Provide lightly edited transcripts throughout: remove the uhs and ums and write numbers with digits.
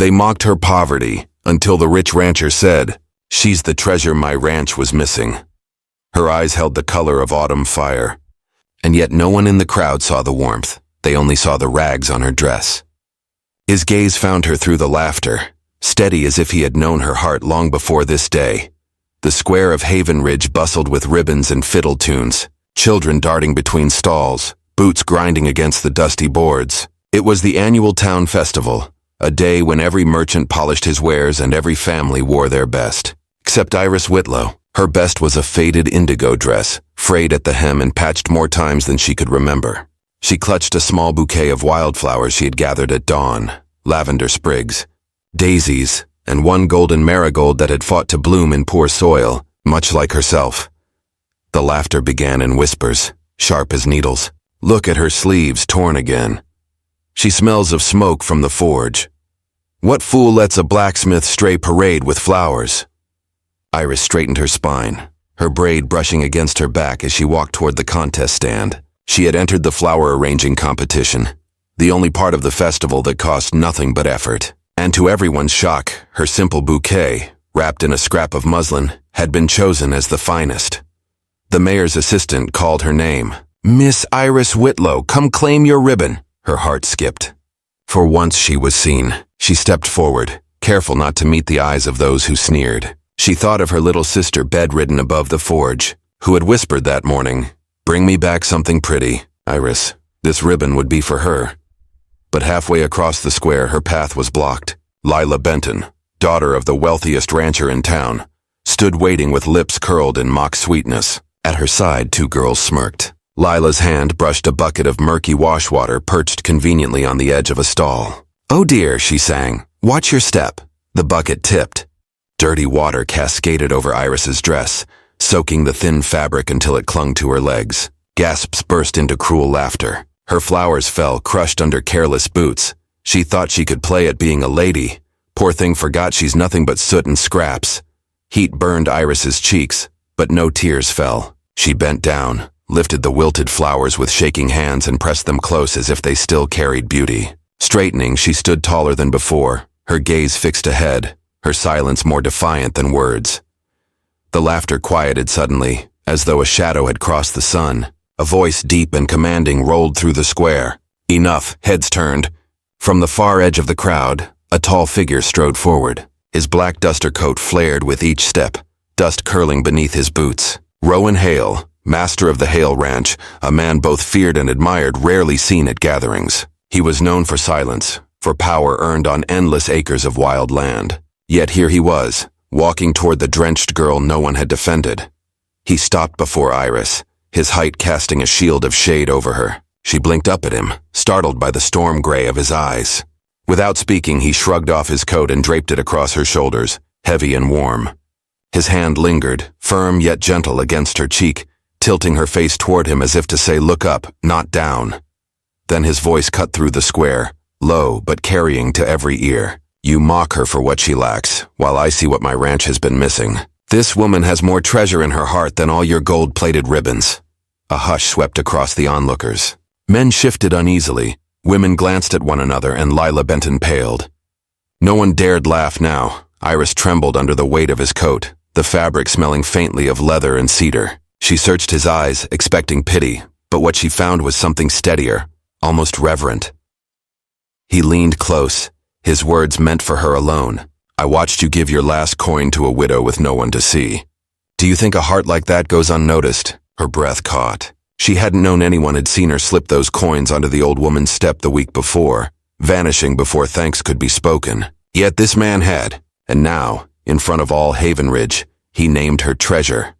They mocked her poverty until the rich rancher said, "She's the treasure my ranch was missing." Her eyes held the color of autumn fire. And yet no one in the crowd saw the warmth. They only saw the rags on her dress. His gaze found her through the laughter, steady as if he had known her heart long before this day. The square of Haven Ridge bustled with ribbons and fiddle tunes, children darting between stalls, boots grinding against the dusty boards. It was the annual town festival, a day when every merchant polished his wares and every family wore their best. Except Iris Whitlow. Her best was a faded indigo dress, frayed at the hem and patched more times than she could remember. She clutched a small bouquet of wildflowers she had gathered at dawn, lavender sprigs, daisies, and one golden marigold that had fought to bloom in poor soil, much like herself. The laughter began in whispers, sharp as needles. Look at her sleeves, torn again. She smells of smoke from the forge. What fool lets a blacksmith stray parade with flowers? Iris straightened her spine, her braid brushing against her back as she walked toward the contest stand. She had entered the flower arranging competition, the only part of the festival that cost nothing but effort. And to everyone's shock, her simple bouquet, wrapped in a scrap of muslin, had been chosen as the finest. The mayor's assistant called her name. "Miss Iris Whitlow, come claim your ribbon." Her heart skipped. For once she was seen. She stepped forward, careful not to meet the eyes of those who sneered. She thought of her little sister bedridden above the forge, who had whispered that morning, "Bring me back something pretty, Iris. This ribbon would be for her." But halfway across the square, her path was blocked. Lila Benton, daughter of the wealthiest rancher in town, stood waiting with lips curled in mock sweetness. At her side, two girls smirked. Lila's hand brushed a bucket of murky washwater perched conveniently on the edge of a stall. "Oh dear," she sang, "watch your step." The bucket tipped. Dirty water cascaded over Iris's dress, soaking the thin fabric until it clung to her legs. Gasps burst into cruel laughter. Her flowers fell, crushed under careless boots. She thought she could play at being a lady. Poor thing forgot she's nothing but soot and scraps. Heat burned Iris's cheeks, but no tears fell. She bent down, lifted the wilted flowers with shaking hands and pressed them close as if they still carried beauty. Straightening, she stood taller than before, her gaze fixed ahead, her silence more defiant than words. The laughter quieted suddenly, as though a shadow had crossed the sun. A voice deep and commanding rolled through the square. Enough, heads turned. From the far edge of the crowd, a tall figure strode forward. His black duster coat flared with each step, dust curling beneath his boots. Rowan Hale, master of the Hale Ranch, a man both feared and admired, rarely seen at gatherings. He was known for silence, for power earned on endless acres of wild land. Yet here he was, walking toward the drenched girl no one had defended. He stopped before Iris, his height casting a shield of shade over her. She blinked up at him, startled by the storm gray of his eyes. Without speaking, he shrugged off his coat and draped it across her shoulders, heavy and warm. His hand lingered, firm yet gentle, against her cheek, tilting her face toward him as if to say, "Look up, not down." Then his voice cut through the square, low but carrying to every ear. "You mock her for what she lacks, while I see what my ranch has been missing. This woman has more treasure in her heart than all your gold-plated ribbons." A hush swept across the onlookers. Men shifted uneasily, women glanced at one another, and Lila Benton paled. No one dared laugh now. Iris trembled under the weight of his coat, the fabric smelling faintly of leather and cedar. She searched his eyes, expecting pity, but what she found was something steadier, almost reverent. He leaned close, his words meant for her alone. "I watched you give your last coin to a widow with no one to see. Do you think a heart like that goes unnoticed?" Her breath caught. She hadn't known anyone had seen her slip those coins onto the old woman's step the week before, vanishing before thanks could be spoken. Yet this man had, and now, in front of all Haven Ridge, he named her treasure.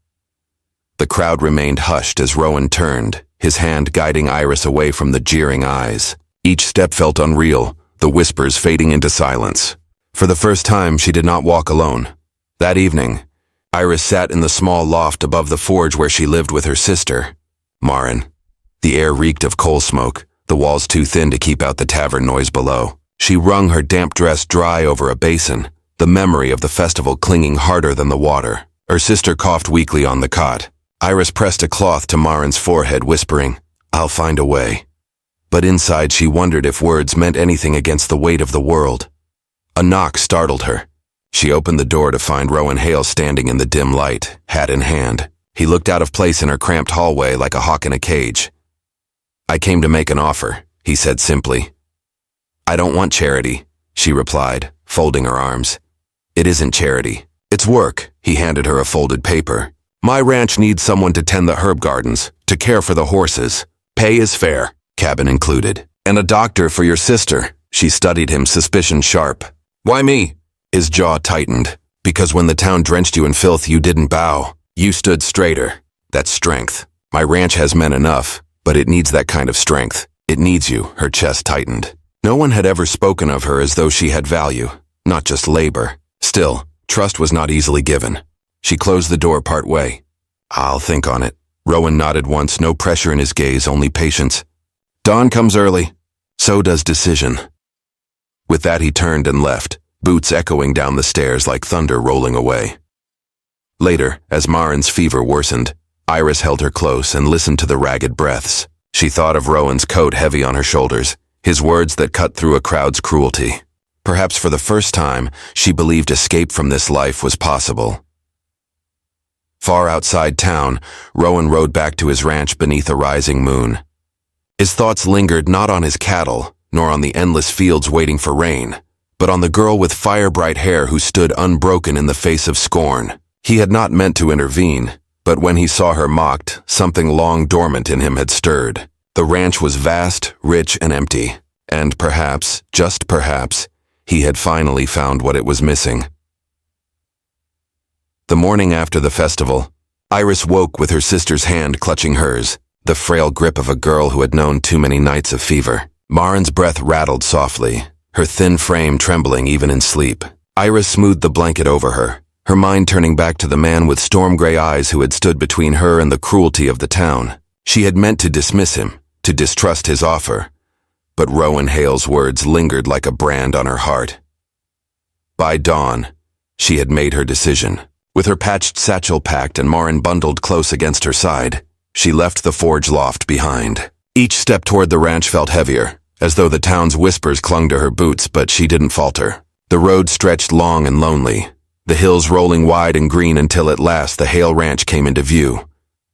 The crowd remained hushed as Rowan turned, his hand guiding Iris away from the jeering eyes. Each step felt unreal, the whispers fading into silence. For the first time, she did not walk alone. That evening, Iris sat in the small loft above the forge where she lived with her sister, Marin. The air reeked of coal smoke, the walls too thin to keep out the tavern noise below. She wrung her damp dress dry over a basin, the memory of the festival clinging harder than the water. Her sister coughed weakly on the cot. Iris pressed a cloth to Marin's forehead, whispering, "I'll find a way." But inside she wondered if words meant anything against the weight of the world. A knock startled her. She opened the door to find Rowan Hale standing in the dim light, hat in hand. He looked out of place in her cramped hallway like a hawk in a cage. "I came to make an offer," he said simply. "I don't want charity," she replied, folding her arms. "It isn't charity. It's work." He handed her a folded paper. "My ranch needs someone to tend the herb gardens, to care for the horses. Pay is fair, cabin included. And a doctor for your sister." She studied him, suspicion sharp. "Why me?" His jaw tightened. "Because when the town drenched you in filth, you didn't bow. You stood straighter. That's strength. My ranch has men enough, but it needs that kind of strength. It needs you." Her chest tightened. No one had ever spoken of her as though she had value, not just labor. Still, trust was not easily given. She closed the door part way. "I'll think on it." Rowan nodded once, no pressure in his gaze, only patience. "Dawn comes early. So does decision." With that he turned and left, boots echoing down the stairs like thunder rolling away. Later, as Marin's fever worsened, Iris held her close and listened to the ragged breaths. She thought of Rowan's coat heavy on her shoulders, his words that cut through a crowd's cruelty. Perhaps for the first time, she believed escape from this life was possible. Far outside town, Rowan rode back to his ranch beneath a rising moon. His thoughts lingered not on his cattle, nor on the endless fields waiting for rain, but on the girl with fire-bright hair who stood unbroken in the face of scorn. He had not meant to intervene, but when he saw her mocked, something long dormant in him had stirred. The ranch was vast, rich, and empty, and perhaps, just perhaps, he had finally found what it was missing. The morning after the festival, Iris woke with her sister's hand clutching hers, the frail grip of a girl who had known too many nights of fever. Marin's breath rattled softly, her thin frame trembling even in sleep. Iris smoothed the blanket over her, her mind turning back to the man with storm-gray eyes who had stood between her and the cruelty of the town. She had meant to dismiss him, to distrust his offer, but Rowan Hale's words lingered like a brand on her heart. By dawn, she had made her decision. With her patched satchel packed and Marin bundled close against her side, she left the forge loft behind. Each step toward the ranch felt heavier, as though the town's whispers clung to her boots, but she didn't falter. The road stretched long and lonely, the hills rolling wide and green until at last the Hale ranch came into view.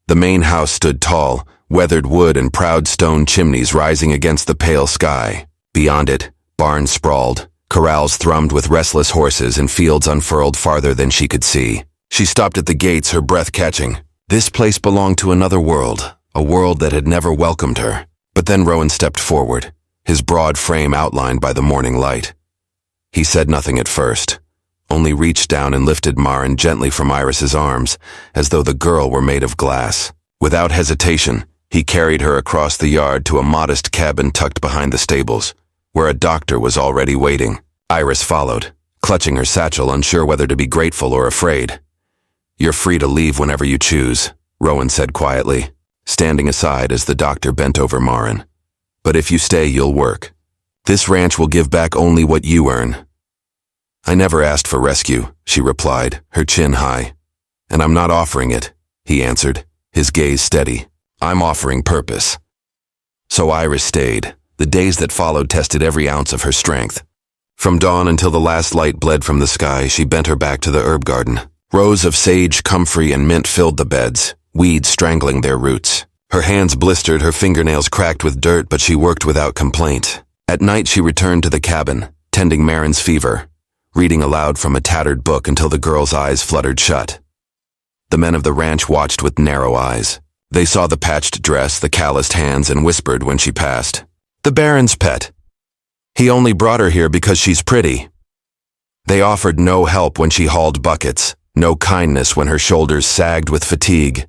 The main house stood tall, weathered wood and proud stone chimneys rising against the pale sky. Beyond it, barns sprawled, corrals thrummed with restless horses and fields unfurled farther than she could see. She stopped at the gates, her breath catching. This place belonged to another world, a world that had never welcomed her. But then Rowan stepped forward, his broad frame outlined by the morning light. He said nothing at first, only reached down and lifted Marin gently from Iris's arms, as though the girl were made of glass. Without hesitation, he carried her across the yard to a modest cabin tucked behind the stables, where a doctor was already waiting. Iris followed, clutching her satchel, unsure whether to be grateful or afraid. "You're free to leave whenever you choose," Rowan said quietly, standing aside as the doctor bent over Marin. "But if you stay, you'll work. This ranch will give back only what you earn." "I never asked for rescue," she replied, her chin high. "And I'm not offering it," he answered, his gaze steady. "I'm offering purpose." So Iris stayed. The days that followed tested every ounce of her strength. From dawn until the last light bled from the sky, she bent her back to the herb garden. Rows of sage, comfrey, and mint filled the beds, weeds strangling their roots. Her hands blistered, her fingernails cracked with dirt, but she worked without complaint. At night she returned to the cabin, tending Marin's fever, reading aloud from a tattered book until the girl's eyes fluttered shut. The men of the ranch watched with narrow eyes. They saw the patched dress, the calloused hands, and whispered when she passed, "The Baron's pet. He only brought her here because she's pretty." They offered no help when she hauled buckets, no kindness when her shoulders sagged with fatigue.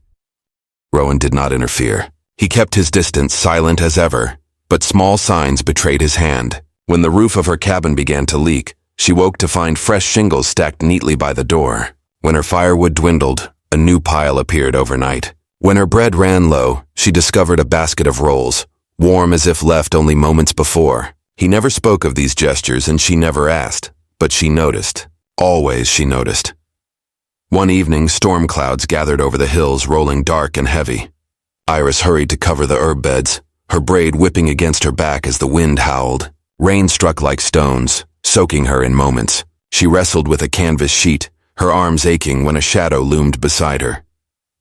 Rowan did not interfere. He kept his distance, silent as ever, but small signs betrayed his hand. When the roof of her cabin began to leak, she woke to find fresh shingles stacked neatly by the door. When her firewood dwindled, a new pile appeared overnight. When her bread ran low, she discovered a basket of rolls, warm as if left only moments before. He never spoke of these gestures and she never asked, but she noticed. Always she noticed. One evening, storm clouds gathered over the hills, rolling dark and heavy. Iris hurried to cover the herb beds, her braid whipping against her back as the wind howled. Rain struck like stones, soaking her in moments. She wrestled with a canvas sheet, her arms aching when a shadow loomed beside her.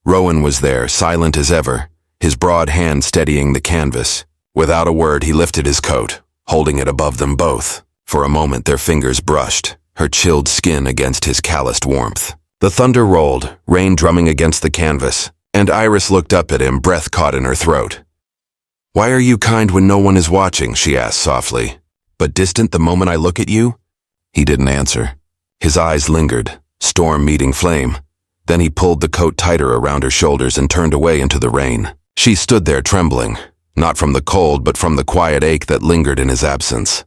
Rowan was there, silent as ever, his broad hand steadying the canvas. Without a word, he lifted his coat, holding it above them both. For a moment their fingers brushed, her chilled skin against his calloused warmth. The thunder rolled, rain drumming against the canvas, and Iris looked up at him, breath caught in her throat. "Why are you kind when no one is watching?" she asked softly. "But distant the moment I look at you?" He didn't answer. His eyes lingered, storm meeting flame. Then he pulled the coat tighter around her shoulders and turned away into the rain. She stood there trembling, not from the cold but from the quiet ache that lingered in his absence.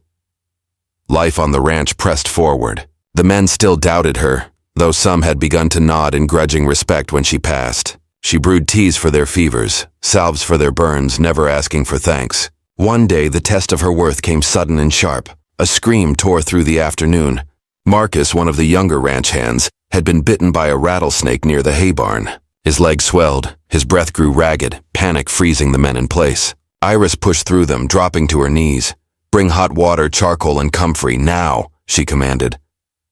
Life on the ranch pressed forward. The men still doubted her, though some had begun to nod in grudging respect when she passed. She brewed teas for their fevers, salves for their burns, never asking for thanks. One day the test of her worth came sudden and sharp. A scream tore through the afternoon. Marcus, one of the younger ranch hands, had been bitten by a rattlesnake near the hay barn. His legs swelled, his breath grew ragged, panic freezing the men in place. Iris pushed through them, dropping to her knees. "Bring hot water, charcoal, and comfrey, now," she commanded.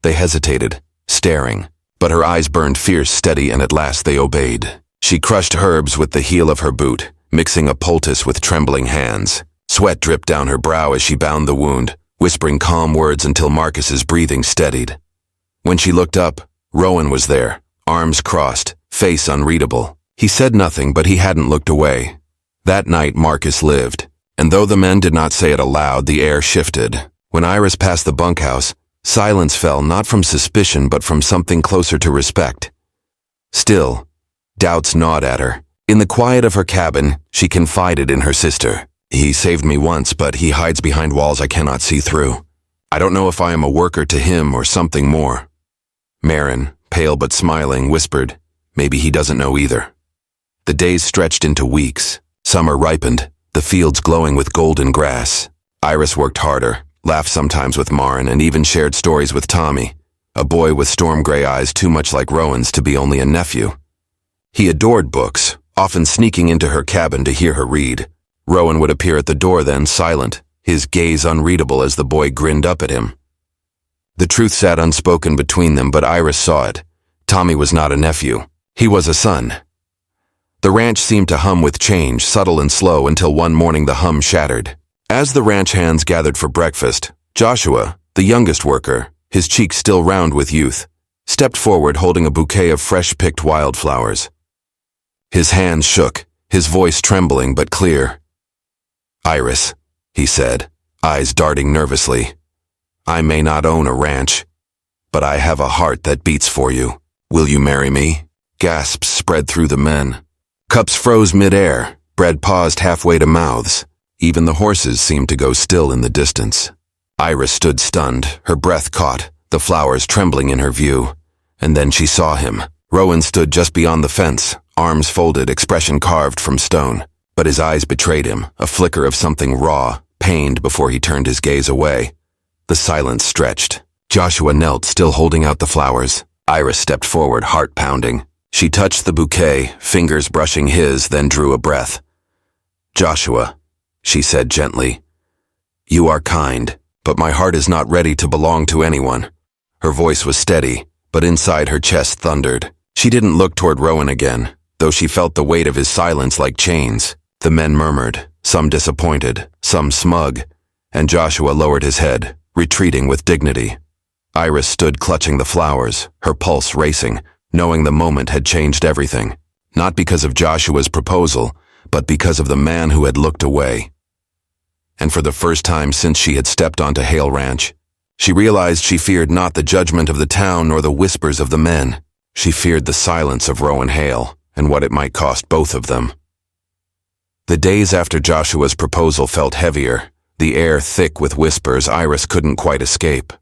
They hesitated, staring, but her eyes burned fierce, steady, and at last they obeyed. She crushed herbs with the heel of her boot, mixing a poultice with trembling hands. Sweat dripped down her brow as she bound the wound, whispering calm words until Marcus's breathing steadied. When she looked up, Rowan was there, arms crossed, face unreadable. He said nothing, but he hadn't looked away. That night Marcus lived, and though the men did not say it aloud, the air shifted. When Iris passed the bunkhouse, silence fell not from suspicion but from something closer to respect. Still, doubts gnawed at her. In the quiet of her cabin, she confided in her sister. "He saved me once, but he hides behind walls I cannot see through. I don't know if I am a worker to him or something more." Marin, pale but smiling, whispered, "Maybe he doesn't know either." The days stretched into weeks. Summer ripened, the fields glowing with golden grass. Iris worked harder, laughed sometimes with Marin, and even shared stories with Tommy, a boy with storm-gray eyes too much like Rowan's to be only a nephew. He adored books, often sneaking into her cabin to hear her read. Rowan would appear at the door then, silent, his gaze unreadable as the boy grinned up at him. The truth sat unspoken between them, but Iris saw it. Tommy was not a nephew. He was a son. The ranch seemed to hum with change, subtle and slow, until one morning the hum shattered. As the ranch hands gathered for breakfast, Joshua, the youngest worker, his cheeks still round with youth, stepped forward holding a bouquet of fresh-picked wildflowers. His hands shook, his voice trembling but clear. "Iris," he said, eyes darting nervously, "I may not own a ranch, but I have a heart that beats for you. Will you marry me?" Gasps spread through the men. Cups froze mid-air, bread paused halfway to mouths. Even the horses seemed to go still in the distance. Iris stood stunned, her breath caught, the flowers trembling in her view. And then she saw him. Rowan stood just beyond the fence, arms folded, expression carved from stone. But his eyes betrayed him, a flicker of something raw, pained before he turned his gaze away. The silence stretched. Joshua knelt, still holding out the flowers. Iris stepped forward, heart pounding. She touched the bouquet, fingers brushing his, then drew a breath. "Joshua," she said gently, "you are kind, but my heart is not ready to belong to anyone." Her voice was steady, but inside her chest thundered. She didn't look toward Rowan again, though she felt the weight of his silence like chains. The men murmured, some disappointed, some smug, and Joshua lowered his head, retreating with dignity. Iris stood clutching the flowers, her pulse racing, knowing the moment had changed everything, not because of Joshua's proposal, but because of the man who had looked away. And for the first time since she had stepped onto Hale Ranch, she realized she feared not the judgment of the town nor the whispers of the men. She feared the silence of Rowan Hale and what it might cost both of them. The days after Joshua's proposal felt heavier, the air thick with whispers Iris couldn't quite escape.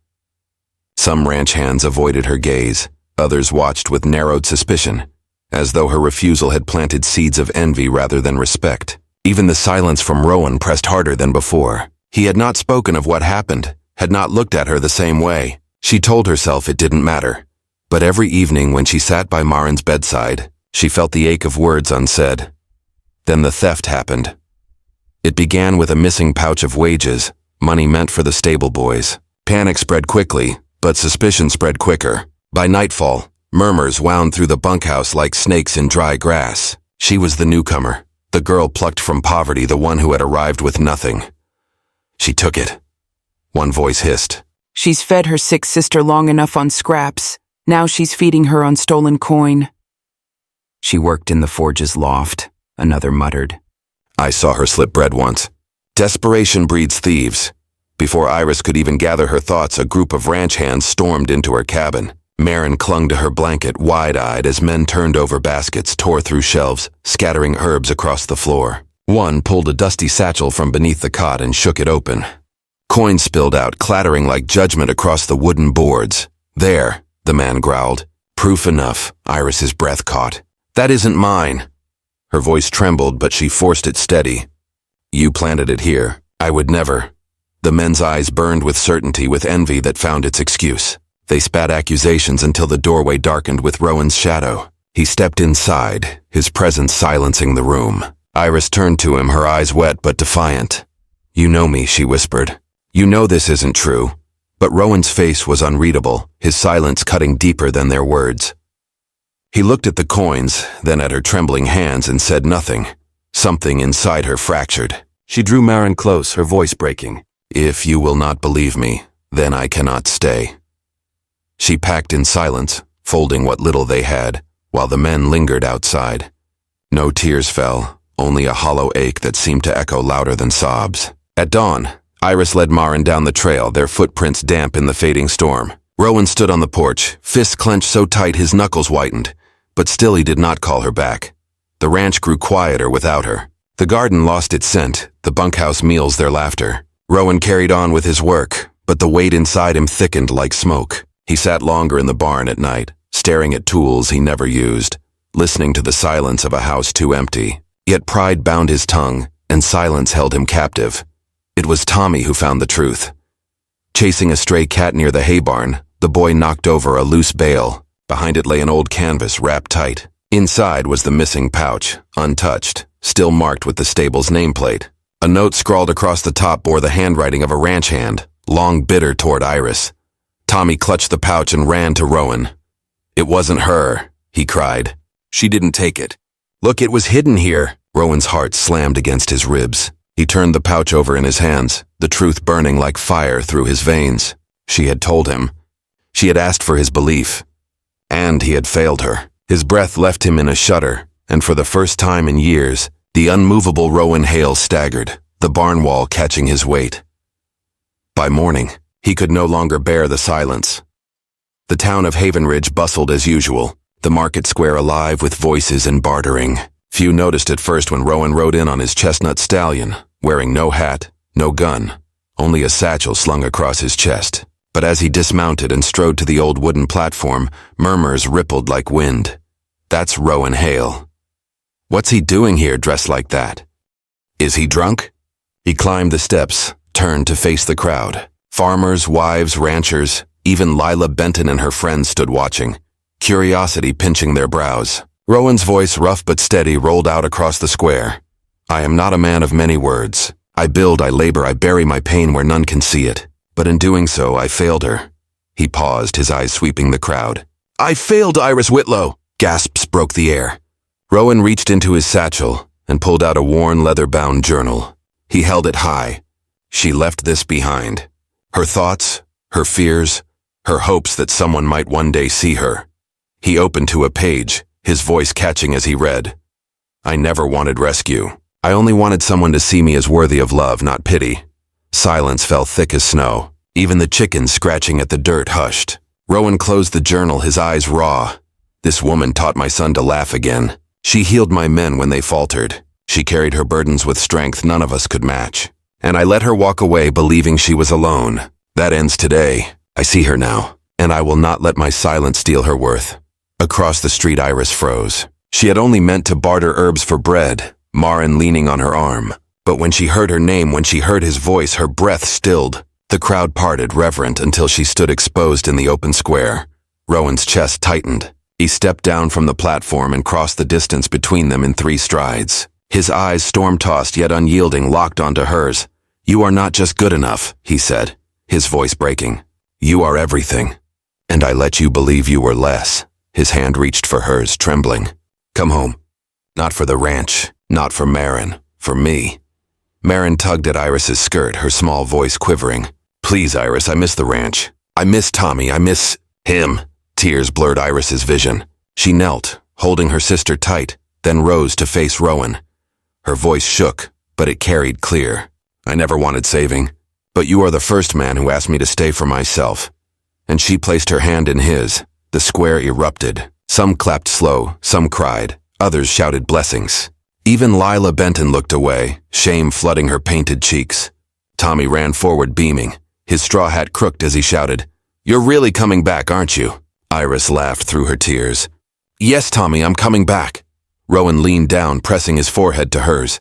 Some ranch hands avoided her gaze, others watched with narrowed suspicion, as though her refusal had planted seeds of envy rather than respect. Even the silence from Rowan pressed harder than before. He had not spoken of what happened, had not looked at her the same way. She told herself it didn't matter. But every evening when she sat by Marin's bedside, she felt the ache of words unsaid. Then the theft happened. It began with a missing pouch of wages, money meant for the stable boys. Panic spread quickly, but suspicion spread quicker. By nightfall, murmurs wound through the bunkhouse like snakes in dry grass. She was the newcomer, the girl plucked from poverty, the one who had arrived with nothing. She took it. One voice hissed. She's fed her sick sister long enough on scraps. Now she's feeding her on stolen coin. She worked in the forge's loft, another muttered. I saw her slip bread once. Desperation breeds thieves. Before Iris could even gather her thoughts, a group of ranch hands stormed into her cabin. Marin clung to her blanket, wide-eyed, as men turned over baskets, tore through shelves, scattering herbs across the floor. One pulled a dusty satchel from beneath the cot and shook it open. Coins spilled out, clattering like judgment across the wooden boards. There, the man growled. Proof enough, Iris's breath caught. That isn't mine. Her voice trembled, but she forced it steady. You planted it here. I would never. The men's eyes burned with certainty, with envy that found its excuse. They spat accusations until the doorway darkened with Rowan's shadow. He stepped inside, his presence silencing the room. Iris turned to him, her eyes wet but defiant. You know me, she whispered. You know this isn't true. But Rowan's face was unreadable, his silence cutting deeper than their words. He looked at the coins, then at her trembling hands, and said nothing. Something inside her fractured. She drew Marin close, her voice breaking. If you will not believe me, then I cannot stay. She packed in silence, folding what little they had, while the men lingered outside. No tears fell, only a hollow ache that seemed to echo louder than sobs. At dawn, Iris led Marin down the trail, their footprints damp in the fading storm. Rowan stood on the porch, fists clenched so tight his knuckles whitened, but still he did not call her back. The ranch grew quieter without her. The garden lost its scent, the bunkhouse meals their laughter. Rowan carried on with his work, but the weight inside him thickened like smoke. He sat longer in the barn at night, staring at tools he never used, listening to the silence of a house too empty. Yet pride bound his tongue, and silence held him captive. It was Tommy who found the truth. Chasing a stray cat near the hay barn, the boy knocked over a loose bale. Behind it lay an old canvas wrapped tight. Inside was the missing pouch, untouched, still marked with the stable's nameplate. A note scrawled across the top bore the handwriting of a ranch hand, long bitter toward Iris. Tommy clutched the pouch and ran to Rowan. It wasn't her, he cried. She didn't take it. Look, it was hidden here. Rowan's heart slammed against his ribs. He turned the pouch over in his hands, the truth burning like fire through his veins. She had told him. She had asked for his belief. And he had failed her. His breath left him in a shudder, and for the first time in years, the unmovable Rowan Hale staggered, the barn wall catching his weight. By morning, he could no longer bear the silence. The town of Haven Ridge bustled as usual, the market square alive with voices and bartering. Few noticed at first when Rowan rode in on his chestnut stallion, wearing no hat, no gun, only a satchel slung across his chest. But as he dismounted and strode to the old wooden platform, murmurs rippled like wind. That's Rowan Hale. What's he doing here dressed like that? Is he drunk? He climbed the steps, turned to face the crowd. Farmers, wives, ranchers, even Lila Benton and her friends stood watching, curiosity pinching their brows. Rowan's voice, rough but steady, rolled out across the square. I am not a man of many words. I build, I labor, I bury my pain where none can see it. But in doing so, I failed her. He paused, his eyes sweeping the crowd. I failed Iris Whitlow! Gasps broke the air. Rowan reached into his satchel and pulled out a worn leather-bound journal. He held it high. She left this behind. Her thoughts, her fears, her hopes that someone might one day see her. He opened to a page, his voice catching as he read. I never wanted rescue. I only wanted someone to see me as worthy of love, not pity. Silence fell thick as snow. Even the chickens scratching at the dirt hushed. Rowan closed the journal, his eyes raw. This woman taught my son to laugh again. She healed my men when they faltered. She carried her burdens with strength none of us could match. And I let her walk away believing she was alone. That ends today. I see her now, and I will not let my silence steal her worth. Across the street, Iris froze. She had only meant to barter herbs for bread, Marin leaning on her arm. But when she heard her name, when she heard his voice, her breath stilled. The crowd parted, reverent, until she stood exposed in the open square. Rowan's chest tightened. He stepped down from the platform and crossed the distance between them in 3 strides. His eyes, storm-tossed yet unyielding, locked onto hers. You are not just good enough, he said. his voice breaking. You are everything. And I let you believe you were less. His hand reached for hers, trembling. Come home. Not for the ranch, not for Marin, for me. Marin tugged at Iris's skirt, her small voice quivering. Please, Iris, I miss the ranch. I miss Tommy, I miss him. Tears blurred Iris's vision. She knelt, holding her sister tight, then rose to face Rowan. Her voice shook, but it carried clear. I never wanted saving, but you are the first man who asked me to stay for myself. And she placed her hand in his. The square erupted. Some clapped slow, some cried, others shouted blessings. Even Lila Benton looked away, shame flooding her painted cheeks. Tommy ran forward beaming, his straw hat crooked as he shouted, You're really coming back, aren't you? Iris laughed through her tears. Yes, Tommy, I'm coming back. Rowan leaned down, pressing his forehead to hers.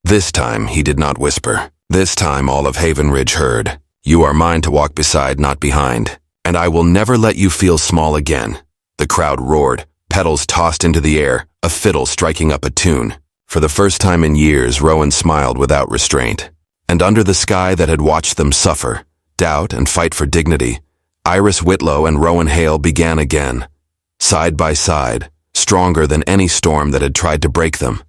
This time he did not whisper. This time all of Haven Ridge heard. You are mine to walk beside, not behind. And I will never let you feel small again. The crowd roared, petals tossed into the air, a fiddle striking up a tune. For the first time in years, Rowan smiled without restraint. And under the sky that had watched them suffer, doubt and fight for dignity, Iris Whitlow and Rowan Hale began again. Side by side, stronger than any storm that had tried to break them.